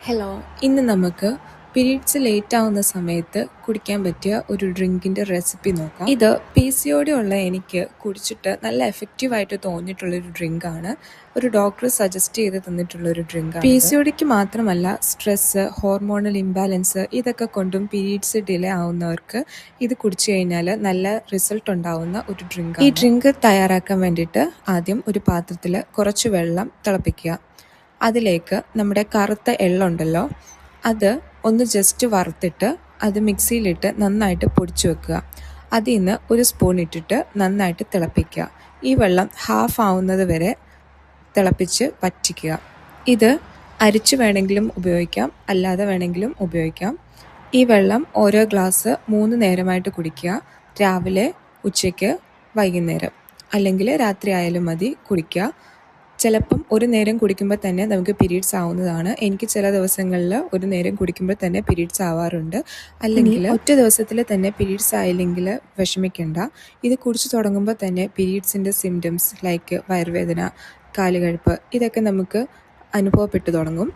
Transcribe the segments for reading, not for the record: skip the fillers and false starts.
Hello, ഇന്ന് നമുക്ക് periods late ആവുന്ന സമയത്ത് കുടിക്കാൻ പറ്റിയ ഒരു ഡ്രിങ്കിൻ്റെ റെസിപ്പി നോക്കാം. ഇത് PCOD ഉള്ള എനിക്ക് കുടിച്ചിട്ട് നല്ല എഫക്റ്റീവായിട്ട് തോന്നിയിട്ടുള്ളൊരു ഡ്രിങ്കാണ്. ഒരു ഡോക്ടർ സജസ്റ്റ് ചെയ്ത് തന്നിട്ടുള്ളൊരു ഡ്രിങ്കാണ്. PCODക്ക് മാത്രമല്ല, സ്ട്രെസ്സ്, ഹോർമോണൽ ഇംബാലൻസ് ഇതൊക്കെ കൊണ്ടും പീരീഡ്സ് ഡിലേ ആവുന്നവർക്ക് ഇത് കുടിച്ചു കഴിഞ്ഞാൽ നല്ല റിസൾട്ട് ഉണ്ടാവുന്ന ഒരു ഡ്രിങ്കാണ്. ഈ ഡ്രിങ്ക് തയ്യാറാക്കാൻ വേണ്ടിയിട്ട് ആദ്യം ഒരു പാത്രത്തിൽ കുറച്ച് വെള്ളം തിളപ്പിക്കുക. അതിലേക്ക് നമ്മുടെ കറുത്ത എള്ളുണ്ടല്ലോ, അത് ഒന്ന് ജസ്റ്റ് വറുത്തിട്ട് അത് മിക്സിയിലിട്ട് നന്നായിട്ട് പൊടിച്ചു വെക്കുക. അതിൽ നിന്ന് ഒരു സ്പൂൺ ഇട്ടിട്ട് നന്നായിട്ട് തിളപ്പിക്കുക. ഈ വെള്ളം ഹാഫ് ആവുന്നത് വരെ തിളപ്പിച്ച് വറ്റിക്കുക. ഇത് അരിച്ചു വേണമെങ്കിലും ഉപയോഗിക്കാം, അല്ലാതെ വേണമെങ്കിലും ഉപയോഗിക്കാം. ഈ വെള്ളം ഓരോ ഗ്ലാസ് 3 നേരമായിട്ട് കുടിക്കുക. രാവിലെ, ഉച്ചയ്ക്ക്, വൈകുന്നേരം, അല്ലെങ്കിൽ രാത്രി ആയാലും മതി കുടിക്കുക. ചിലപ്പം ഒരു നേരം കുടിക്കുമ്പോൾ തന്നെ നമുക്ക് പീരീഡ്സ് ആവുന്നതാണ്. എനിക്ക് ചില ദിവസങ്ങളിൽ ഒരു നേരം കുടിക്കുമ്പോൾ തന്നെ പീരീഡ്സ് ആവാറുണ്ട്. അല്ലെങ്കിൽ ഒറ്റ ദിവസത്തിൽ തന്നെ പീരീഡ്സ് ആയില്ലെങ്കിൽ വിഷമിക്കേണ്ട. ഇത് കുടിച്ചു തുടങ്ങുമ്പോൾ തന്നെ പീരീഡ്സിൻ്റെ സിംറ്റംസ് ലൈക്ക് വയറുവേദന, കാലുകഴുപ്പ് ഇതൊക്കെ നമുക്ക് അനുഭവപ്പെട്ടു തുടങ്ങും.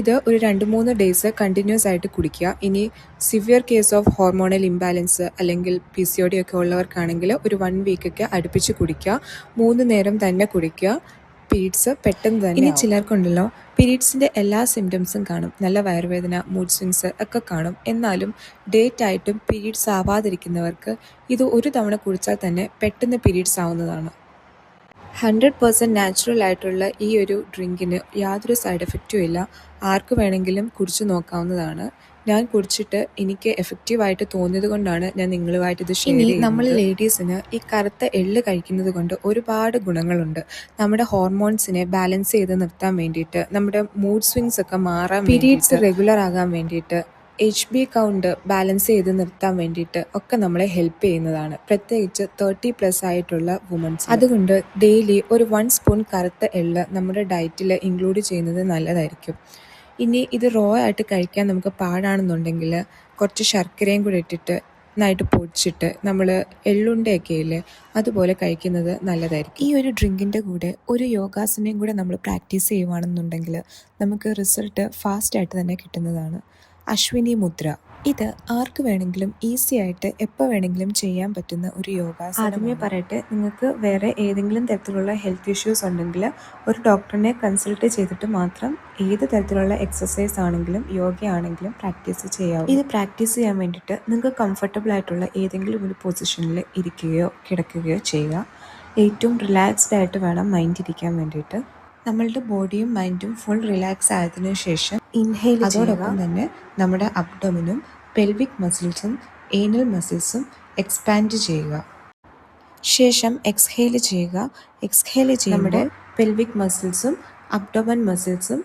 ഇത് ഒരു 2-3 ഡേയ്സ് കണ്ടിന്യൂസ് ആയിട്ട് കുടിക്കുക. ഇനി severe case of hormonal imbalance അല്ലെങ്കിൽ PCOD ഒക്കെ ഉള്ളവർക്കാണെങ്കിൽ ഒരു 1 വീക്കൊക്കെ അടുപ്പിച്ച് കുടിക്കുക. 3 നേരം തന്നെ കുടിക്കുക. പീരീഡ്സ് പെട്ടെന്ന് തന്നെ. ഇനി ചിലർക്കുണ്ടല്ലോ, പീരീഡ്സിൻ്റെ എല്ലാ സിംറ്റംസും കാണും. നല്ല വയറുവേദന, മൂഡ് സ്വിങ്സ് ഒക്കെ കാണും. എന്നാലും ഡേറ്റ് ആയിട്ടും പീരീഡ്സ് ആവാതിരിക്കുന്നവർക്ക് ഇത് ഒരു തവണ കുടിച്ചാൽ തന്നെ പെട്ടെന്ന് പീരീഡ്സ് ആവുന്നതാണ്. 100% നാച്ചുറൽ ആയിട്ടുള്ള ഈ ഒരു ഡ്രിങ്കിന് യാതൊരു സൈഡ് എഫക്റ്റും ഇല്ല. ആർക്ക് വേണമെങ്കിലും കുടിച്ചു നോക്കാവുന്നതാണ്. ഞാൻ കുടിച്ചിട്ട് എനിക്ക് എഫക്റ്റീവായിട്ട് തോന്നിയത് കൊണ്ടാണ് ഞാൻ നിങ്ങളുമായിട്ട് ഇത് ഷെയർ ചെയ്യുന്നത്. നമ്മൾ ലേഡീസിന് ഈ കറുത്ത എള്ള് കഴിക്കുന്നത് കൊണ്ട് ഒരുപാട് ഗുണങ്ങളുണ്ട്. നമ്മുടെ ഹോർമോൺസിനെ ബാലൻസ് ചെയ്ത് നിർത്താൻ വേണ്ടിയിട്ട്, നമ്മുടെ മൂഡ് സ്വിങ്സ് ഒക്കെ മാറാൻ, പീരീഡ്സ് റെഗുലർ ആകാൻ വേണ്ടിയിട്ട്, HB കൗണ്ട് ബാലൻസ് ചെയ്ത് നിർത്താൻ വേണ്ടിയിട്ട് ഒക്കെ നമ്മളെ ഹെൽപ്പ് ചെയ്യുന്നതാണ്. പ്രത്യേകിച്ച് 30+ ആയിട്ടുള്ള വുമൻസ്. അതുകൊണ്ട് ഡെയിലി ഒരു 1 സ്പൂൺ കറുത്ത എള്ള് നമ്മുടെ ഡയറ്റിൽ ഇൻക്ലൂഡ് ചെയ്യുന്നത് നല്ലതായിരിക്കും. ഇനി ഇത് റോ ആയിട്ട് കഴിക്കാൻ നമുക്ക് പാടാണെന്നുണ്ടെങ്കിൽ കുറച്ച് ശർക്കരയും കൂടി ഇട്ടിട്ട് നന്നായിട്ട് പൊടിച്ചിട്ട് നമ്മൾ എള്ളുണ്ടയൊക്കെ ഇല്ലേ, അതുപോലെ കഴിക്കുന്നത് നല്ലതായിരിക്കും. ഈ ഒരു ഡ്രിങ്കിൻ്റെ കൂടെ ഒരു യോഗാസനയും കൂടെ നമ്മൾ പ്രാക്ടീസ് ചെയ്യുവാണെന്നുണ്ടെങ്കിൽ നമുക്ക് റിസൾട്ട് ഫാസ്റ്റായിട്ട് തന്നെ കിട്ടുന്നതാണ്. അശ്വിനി മുദ്ര. ഇത് ആർക്ക് വേണമെങ്കിലും ഈസി ആയിട്ട് എപ്പോൾ വേണമെങ്കിലും ചെയ്യാൻ പറ്റുന്ന ഒരു യോഗാസനം. ആദ്യമേ പറയട്ടെ, നിങ്ങൾക്ക് വേറെ ഏതെങ്കിലും തരത്തിലുള്ള ഹെൽത്ത് ഇഷ്യൂസ് ഉണ്ടെങ്കിൽ ഒരു ഡോക്ടറിനെ കൺസൾട്ട് ചെയ്തിട്ട് മാത്രം ഏത് തരത്തിലുള്ള എക്സസൈസ് ആണെങ്കിലും യോഗ ആണെങ്കിലും പ്രാക്ടീസ് ചെയ്യാവും. ഇത് പ്രാക്ടീസ് ചെയ്യാൻ വേണ്ടിയിട്ട് നിങ്ങൾക്ക് കംഫർട്ടബിൾ ആയിട്ടുള്ള ഏതെങ്കിലും ഒരു പൊസിഷനിൽ ഇരിക്കുകയോ കിടക്കുകയോ ചെയ്യുക. ഏറ്റവും റിലാക്സ്ഡ് ആയിട്ട് വേണം മൈൻഡ് ഇരിക്കാൻ വേണ്ടിയിട്ട്. നമ്മളുടെ ബോഡിയും മൈൻഡും ഫുൾ റിലാക്സ് ആയതിനു ശേഷം ഇൻഹെയിൽ ചെയ്യുക. അതോടൊപ്പം തന്നെ നമ്മുടെ അബ്ഡോമിനും പെൽവിക് മസിൽസും ഏനൽ മസിൽസും എക്സ്പാൻഡ് ചെയ്യുക. ശേഷം എക്സ്ഹെയിൽ ചെയ്യുക. എക്സ്ഹെയിൽ ചെയ്യുമ്പോൾ നമ്മുടെ പെൽവിക് മസിൽസും അബ്ഡോമൻ മസിൽസും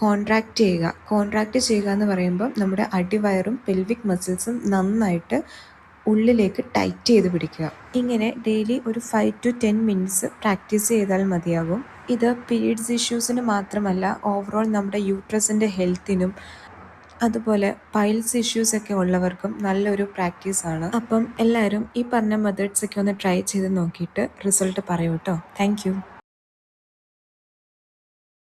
കോൺട്രാക്റ്റ് ചെയ്യുക. കോൺട്രാക്റ്റ് ചെയ്യുക എന്ന് പറയുമ്പോൾ നമ്മുടെ അടിവയറും പെൽവിക് മസിൽസും നന്നായിട്ട് ഉള്ളിലേക്ക് ടൈറ്റ് ചെയ്ത് പിടിക്കുക. ഇങ്ങനെ ഡെയിലി ഒരു 5 to 10 മിനിറ്റ്സ് പ്രാക്ടീസ് ചെയ്താൽ മതിയാകും. ഇത് പീരീഡ്സ് ഇഷ്യൂസിന് മാത്രമല്ല, ഓവറോൾ നമ്മുടെ യൂട്രസിൻ്റെ ഹെൽത്തിനും അതുപോലെ പൈൽസ് ഇഷ്യൂസ് ഒക്കെ ഉള്ളവർക്കും നല്ലൊരു പ്രാക്ടീസാണ്. അപ്പം എല്ലാവരും ഈ പറഞ്ഞ മെത്തേഡ്സൊക്കെ ഒന്ന് ട്രൈ ചെയ്ത് നോക്കിയിട്ട് റിസൾട്ട് പറയൂ കേട്ടോ. Thank you.